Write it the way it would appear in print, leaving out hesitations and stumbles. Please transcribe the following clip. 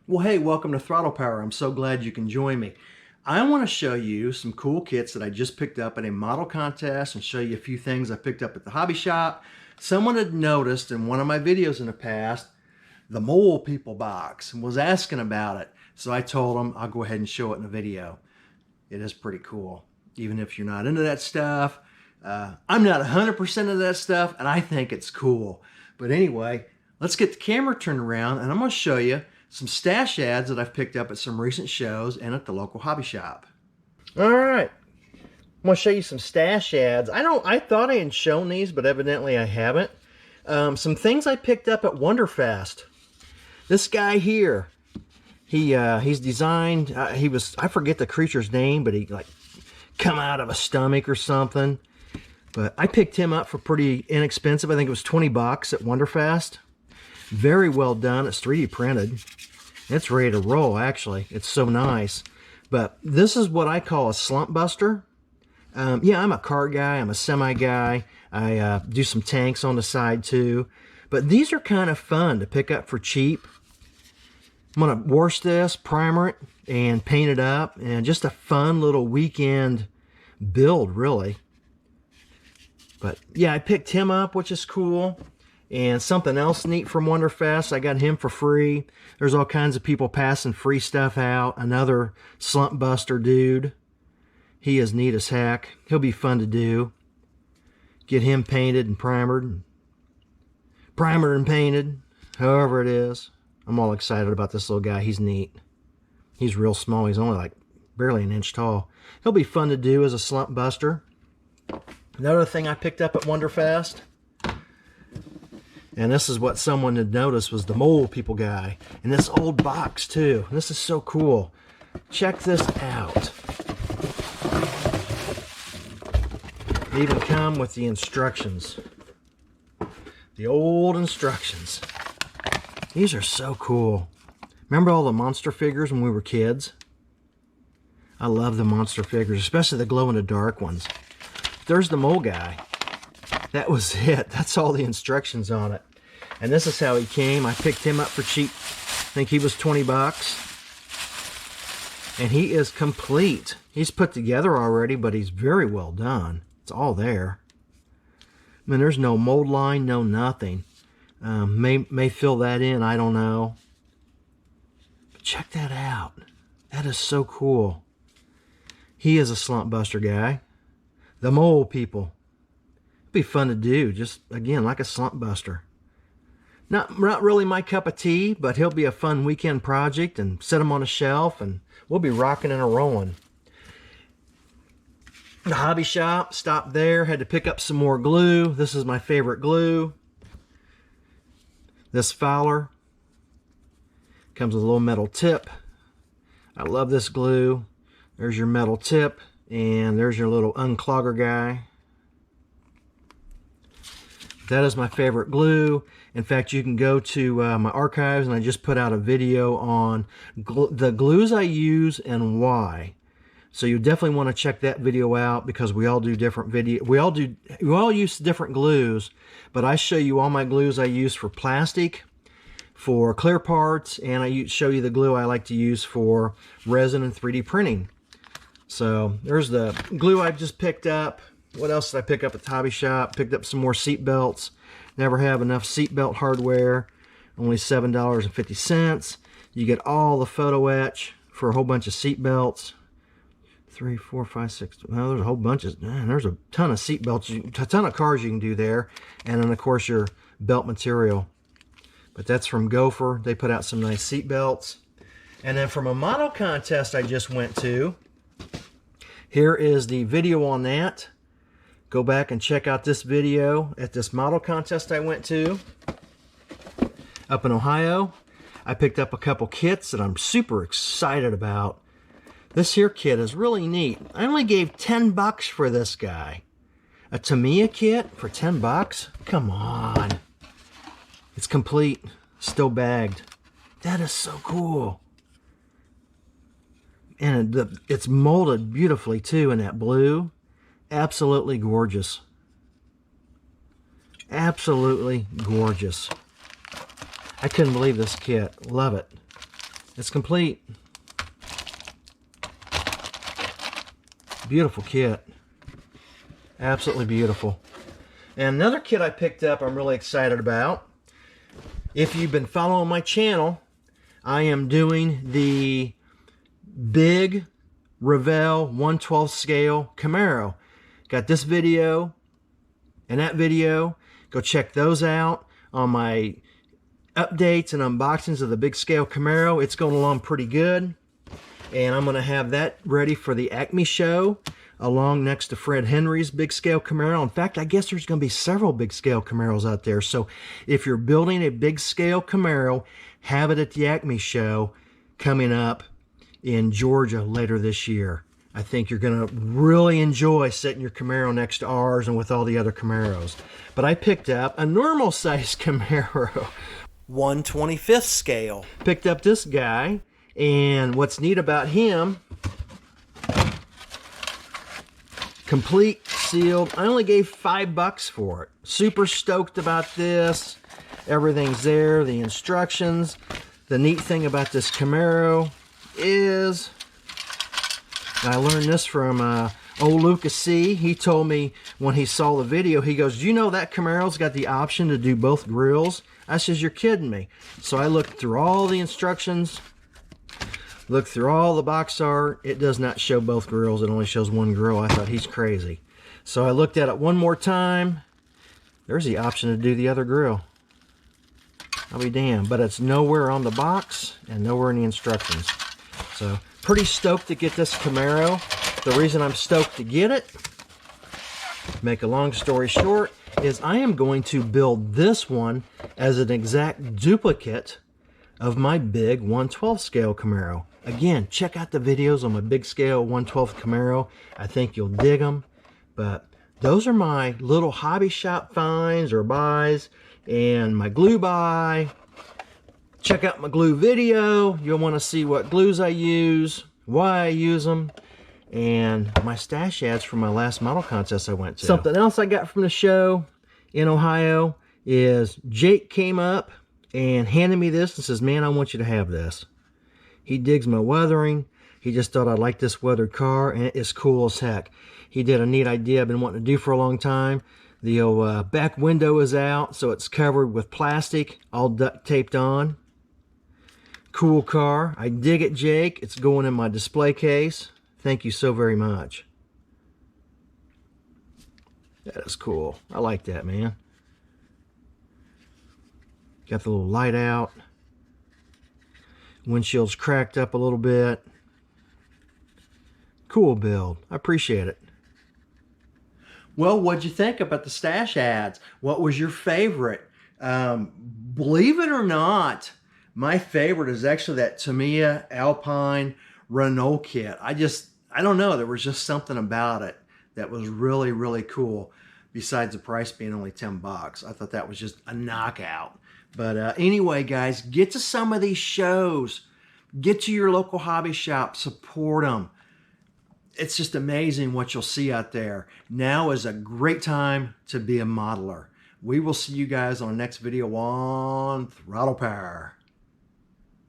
Well, hey, welcome to Throttle Power. I'm so glad you can join me. I want to show you some cool kits that I just picked up at a model contest and show you a few things I picked up at the hobby shop. Someone had noticed in one of my videos in the past the Mole People box and was asking about it. So I told them I'll go ahead and show it in a video. It is pretty cool. Even if you're not into that stuff, I'm not 100% of that stuff, and I think it's cool. But anyway, let's get the camera turned around and I'm going to show you some stash ads that I've picked up at some recent shows and at the local hobby shop. All right, I'm going to show you some stash ads. I thought I had shown these, but evidently I haven't. Some things I picked up at Wonderfest. This guy here, he's designed. I forget the creature's name, but he like come out of a stomach or something. But I picked him up for pretty inexpensive. I think it was 20 bucks at Wonderfest. Very well done. It's 3D printed. It's ready to roll, actually. It's so nice. But this is what I call a slump buster. Yeah, I'm a car guy. I'm a semi guy. I do some tanks on the side too. But these are kind of fun to pick up for cheap. I'm going to wash this, primer it, and paint it up. And just a fun little weekend build, really. But yeah, I picked him up, which is cool. And something else neat from Wonderfest, I got him for free. There's all kinds of people passing free stuff out. Another slump buster dude. He is neat as heck. He'll be fun to do. Get him painted and primered. Primered and painted. However it is. I'm all excited about this little guy. He's neat. He's real small. He's only like barely an inch tall. He'll be fun to do as a slump buster. Another thing I picked up at Wonderfest. And this is what someone had noticed was the Mole People guy. And this old box too. This is so cool. Check this out. They even come with the instructions. The old instructions. These are so cool. Remember all the monster figures when we were kids? I love the monster figures, especially the glow-in-the-dark ones. There's the mole guy. That was it. That's all the instructions on it. And this is how he came. I picked him up for cheap. I think he was 20 bucks. And he is complete. He's put together already, but he's very well done. It's all there. I mean, there's no mold line, no nothing. May fill that in, I don't know. But check that out. That is so cool. He is a slump buster guy. The Mole People. Be fun to do, just again like a slump buster. Not really my cup of tea, but he'll be a fun weekend project, and set him on a shelf and we'll be rocking and a rolling. The hobby shop, stopped there, had to pick up some more glue. This is my favorite glue. This Fowler comes with a little metal tip. I love this glue. There's your metal tip, and there's your little unclogger guy. That is my favorite glue. In fact, you can go to my archives, and I just put out a video on the glues I use and why. So you definitely want to check that video out, because we all do different we all use different glues, but I show you all my glues I use for plastic, for clear parts, and I show you the glue I like to use for resin and 3D printing. So there's the glue I just picked up. What else did I pick up at the hobby shop? Picked up some more seat belts. Never have enough seat belt hardware. Only $7.50. You get all the photo etch for a whole bunch of seat belts. 3, 4, 5, 6. Well, there's a whole bunch of. Man, there's a ton of seat belts. A ton of cars you can do there, and then of course your belt material. But that's from Gopher. They put out some nice seat belts. And then from a model contest I just went to. Here is the video on that. Go back and check out this video at this model contest I went to up in Ohio. I picked up a couple kits that I'm super excited about. This here kit is really neat. I only gave 10 bucks for this guy. A Tamiya kit for 10 bucks? Come on. It's complete, still bagged. That is so cool. And it's molded beautifully too in that blue. Absolutely gorgeous. Absolutely gorgeous. I couldn't believe this kit. Love it. It's complete. Beautiful kit. Absolutely beautiful. And another kit I picked up I'm really excited about. If you've been following my channel, I am doing the big Revell 1/12 scale Camaro. Got this video and that video. Go check those out on my updates and unboxings of the big scale Camaro. It's going along pretty good. And I'm going to have that ready for the Acme show along next to Fred Henry's big scale Camaro. In fact, I guess there's going to be several big scale Camaros out there. So if you're building a big scale Camaro, have it at the Acme show coming up in Georgia later this year. I think you're going to really enjoy setting your Camaro next to ours and with all the other Camaros. But I picked up a normal size Camaro, 1/25 scale. Picked up this guy, and what's neat about him, complete sealed. I only gave $5 for it. Super stoked about this. Everything's there, the instructions. The neat thing about this Camaro is, I learned this from old Lucas C. He told me when he saw the video, he goes, "Do you know that Camaro's got the option to do both grills?" I says, "You're kidding me." So I looked through all the instructions, looked through all the box art. It does not show both grills. It only shows one grill. I thought, he's crazy. So I looked at it one more time. There's the option to do the other grill. I'll be damned. But it's nowhere on the box and nowhere in the instructions. So pretty stoked to get this Camaro. The reason I'm stoked to get it, make a long story short, is I am going to build this one as an exact duplicate of my big 1/12 scale Camaro. Again, check out the videos on my big scale 1/12 Camaro. I think you'll dig them. But those are my little hobby shop finds or buys, and my glue buy. Check out my glue video. You'll want to see what glues I use, why I use them, and my stash ads from my last model contest I went to. Something else I got from the show in Ohio is Jake came up and handed me this and says, "Man, I want you to have this." He digs my weathering. He just thought I'd like this weathered car, and it is cool as heck. He did a neat idea I've been wanting to do for a long time. The old back window is out, so it's covered with plastic, all duct taped on. Cool car. I dig it, Jake. It's going in my display case. Thank you so very much. That is cool. I like that, man. Got the little light out. Windshield's cracked up a little bit. Cool build. I appreciate it. Well, what'd you think about the stash ads? What was your favorite? Believe it or not, my favorite is actually that Tamiya Alpine Renault kit. I don't know, there was just something about it that was really, really cool. Besides the price being only $10. I thought that was just a knockout. But anyway, guys, get to some of these shows. Get to your local hobby shop. Support them. It's just amazing what you'll see out there. Now is a great time to be a modeler. We will see you guys on the next video on Throttle Power.